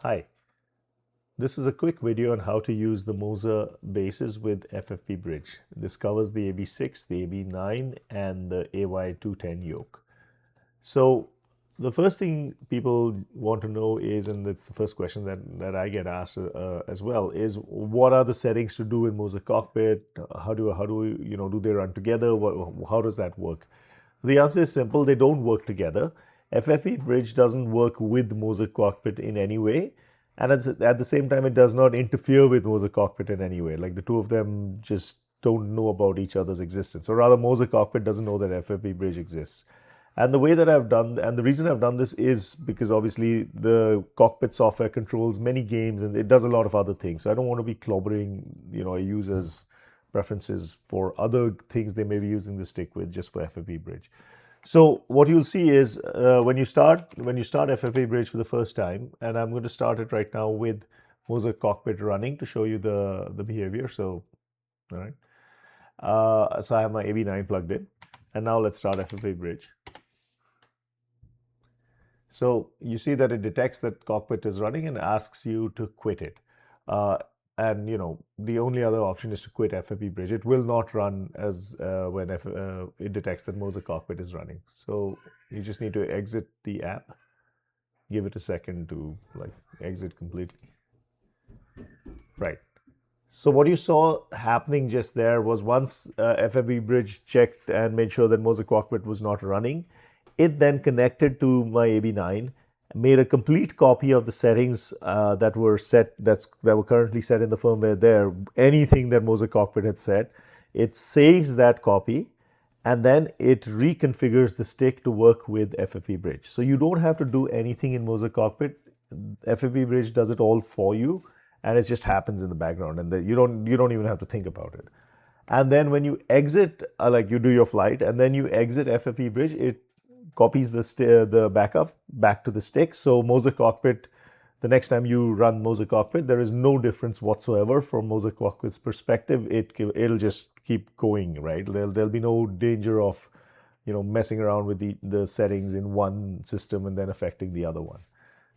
Hi, this is a quick video on how to use the Moza bases with FFB-Bridge. This covers the AB6, the AB9, and the AY210 yoke. So the first thing people want to know is, and it's the first question that I get asked as well, is what are the settings to do in Moza Cockpit? How do do they run together? How does that work? The answer is simple. They don't work together. FFB-Bridge doesn't work with Moza Cockpit in any way. And at the same time, it does not interfere with Moza Cockpit in any way. Like the two of them just don't know about each other's existence. Or rather, Moza Cockpit doesn't know that FFB-Bridge exists. And the way that I've done, and the reason I've done this is because obviously the cockpit software controls many games and it does a lot of other things. So I don't want to be clobbering, a user's preferences for other things they may be using the stick with just for FFB-Bridge. So what you'll see is when you start FFB-Bridge for the first time, and I'm going to start it right now with Moza Cockpit running to show you the behavior. So, all right. So I have my AB9 plugged in, and now let's start FFB-Bridge. So you see that it detects that cockpit is running and asks you to quit it. And the only other option is to quit FFB-Bridge. It will not run as when it detects that Moza Cockpit is running. So you just need to exit the app. Give it a second to exit completely. Right. So what you saw happening just there was once FFB-Bridge checked and made sure that Moza Cockpit was not running, it then connected to my AB9, made a complete copy of the settings that were currently set in the firmware there, anything that Moza Cockpit had set. It saves that copy and then it reconfigures the stick to work with FFB-Bridge. So you don't have to do anything in Moza Cockpit. FFB-Bridge does it all for you and it just happens in the background and you don't even have to think about it. And then when you exit, you do your flight and then you exit FFB-Bridge, it copies the backup back to the stick. So Moza Cockpit, the next time you run Moza Cockpit, there is no difference whatsoever from Moza Cockpit's perspective. It'll just keep going, right? There'll be no danger of messing around with the settings in one system and then affecting the other one.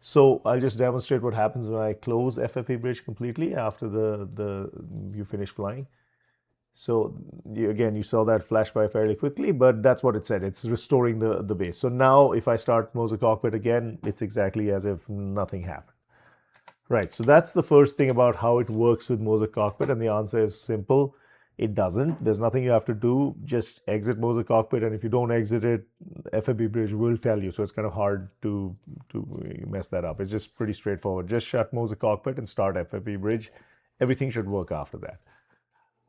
So I'll just demonstrate what happens when I close FFB-Bridge completely after you finish flying. So again, you saw that flash by fairly quickly, but that's what it said. It's restoring the base. So now if I start Moza Cockpit again, it's exactly as if nothing happened. Right, so that's the first thing about how it works with Moza Cockpit, and the answer is simple. It doesn't. There's nothing you have to do. Just exit Moza Cockpit, and if you don't exit it, FFB-Bridge will tell you. So it's kind of hard to mess that up. It's just pretty straightforward. Just shut Moza Cockpit and start FFB-Bridge. Everything should work after that.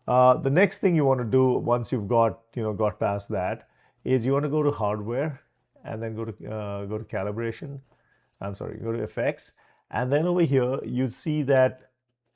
The next thing you want to do once you've got past that is you want to go to hardware and then go to calibration. Go to effects, and then over here you see that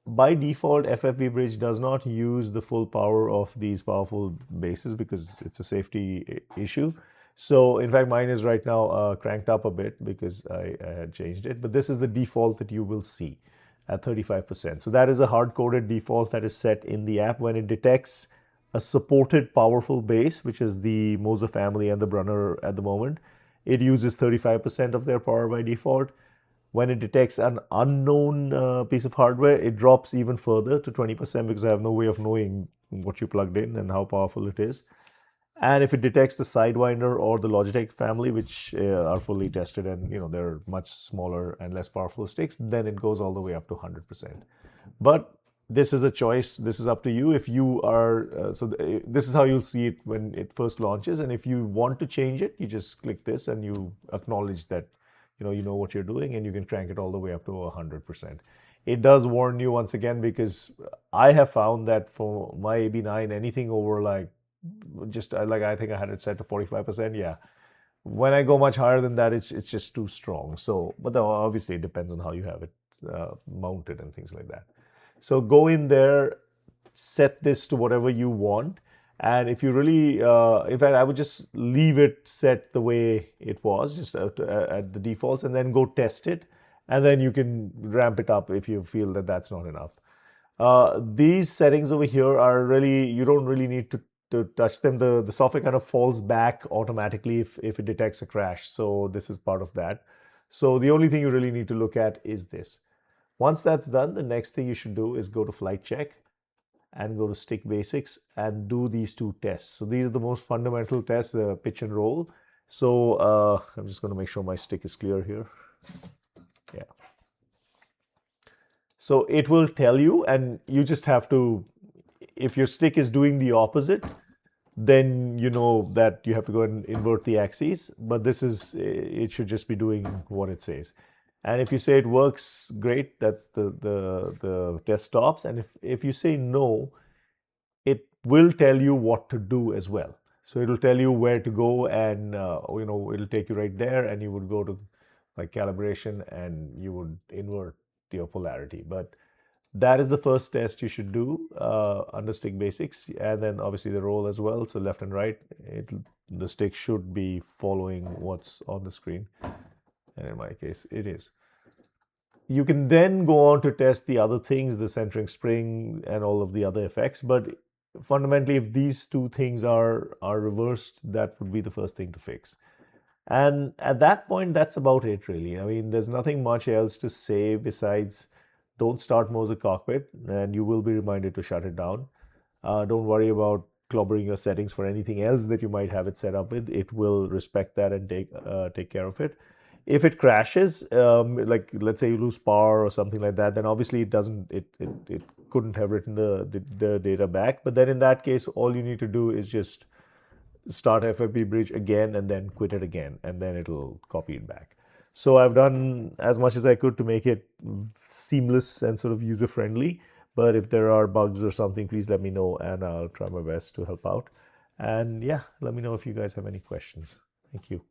by default FFB-Bridge does not use the full power of these powerful bases because it's a safety issue. So in fact mine is right now cranked up a bit because I had changed it, but this is the default that you will see at 35%. So that is a hard-coded default that is set in the app when it detects a supported powerful base, which is the Moza family and the Brunner at the moment. It uses 35% of their power by default. When it detects an unknown piece of hardware, it drops even further to 20% because I have no way of knowing what you plugged in and how powerful it is. And if it detects the Sidewinder or the Logitech family, which are fully tested and they're much smaller and less powerful sticks, then it goes all the way up to 100%. But this is a choice. This is up to you. If you are this is how you'll see it when it first launches. And if you want to change it, you just click this and you acknowledge that you know what you're doing, and you can crank it all the way up to 100%. It does warn you once again because I have found that for my AB9, anything over I think I had it set to 45%. Yeah, when I go much higher than that, it's just too strong. So, but obviously it depends on how you have it mounted and things like that. So go in there, set this to whatever you want, and if you really, in fact, I would just leave it set the way it was, just at the defaults, and then go test it, and then you can ramp it up if you feel that that's not enough. These settings over here are really, you don't really need to touch them. The software kind of falls back automatically if it detects a crash. So this is part of that. So the only thing you really need to look at is this. Once that's done, the next thing you should do is go to flight check and go to stick basics and do these two tests. So these are the most fundamental tests, the pitch and roll. So I'm just going to make sure my stick is clear here. Yeah. So it will tell you, and you just have to, if your stick is doing the opposite, then you know that you have to go and invert the axes. But this is, it should just be doing what it says. And if you say it works, great, that's the test stops. And if you say no, it will tell you what to do as well. So it'll tell you where to go, and it'll take you right there, and you would go to like calibration and you would invert your polarity. But that is the first test you should do under stick basics, and then obviously the roll as well. So left and right, the stick should be following what's on the screen, and in my case it is. You can then go on to test the other things, the centering spring and all of the other effects. But fundamentally, if these two things are reversed, that would be the first thing to fix. And at that point, that's about it, really. I mean, there's nothing much else to say besides don't start Moza Cockpit, and you will be reminded to shut it down. Don't worry about clobbering your settings for anything else that you might have it set up with. It will respect that and take care of it. If it crashes, like let's say you lose power or something like that, then obviously it couldn't have written the data back. But then in that case, all you need to do is just start FFB-Bridge again and then quit it again, and then it'll copy it back. So I've done as much as I could to make it seamless and sort of user-friendly. But if there are bugs or something, please let me know, and I'll try my best to help out. And yeah, let me know if you guys have any questions. Thank you.